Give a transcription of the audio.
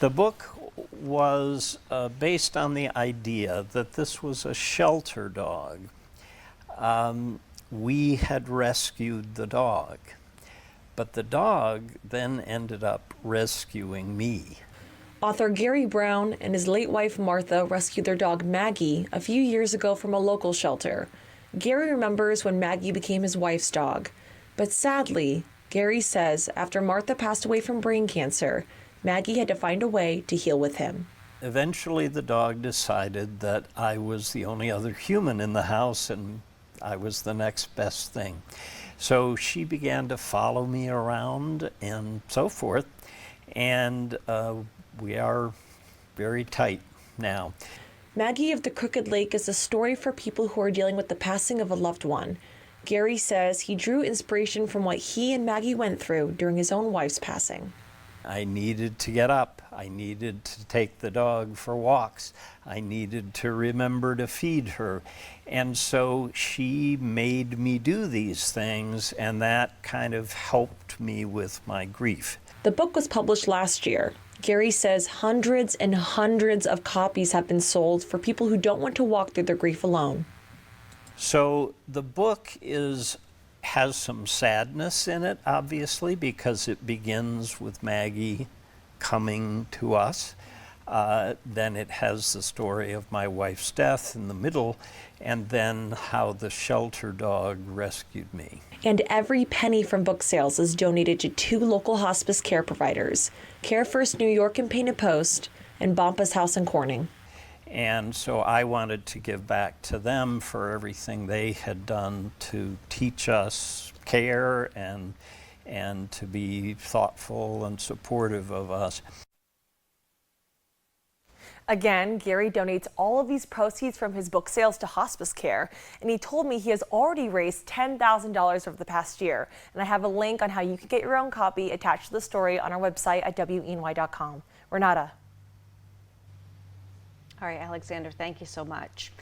The book was based on the idea that this was a shelter dog. We had rescued the dog, but the dog then ended up rescuing me. Author Gary Brown and his late wife Martha rescued their dog Maggie a few years ago from a local shelter. Gary remembers when Maggie became his wife's dog, but sadly, Gary says after Martha passed away from brain cancer, Maggie had to find a way to heal with him. Eventually the dog decided that I was the only other human in the house and I was the next best thing. So she began to follow me around and so forth, and we are very tight now. Maggie of the Crooked Lake is a story for people who are dealing with the passing of a loved one. Gary says he drew inspiration from what he and Maggie went through during his own wife's passing. I needed to get up. I needed to take the dog for walks. I needed to remember to feed her. And so she made me do these things, and that kind of helped me with my grief. The book was published last year. Gary says hundreds and hundreds of copies have been sold for people who don't want to walk through their grief alone. So the book has some sadness in it, obviously, because it begins with Maggie coming to us. Then it has the story of my wife's death in the middle, and then how the shelter dog rescued me. And every penny from book sales is donated to 2 local hospice care providers, Care First New York and Painted Post, and Bompa's House in Corning. And so I wanted to give back to them for everything they had done to teach us care and to be thoughtful and supportive of us. Again, Gary donates all of these proceeds from his book sales to hospice care, and he told me he has already raised $10,000 over the past year. And I have a link on how you can get your own copy attached to the story on our website at WENY.com. Renata. All right, Alexander, thank you so much.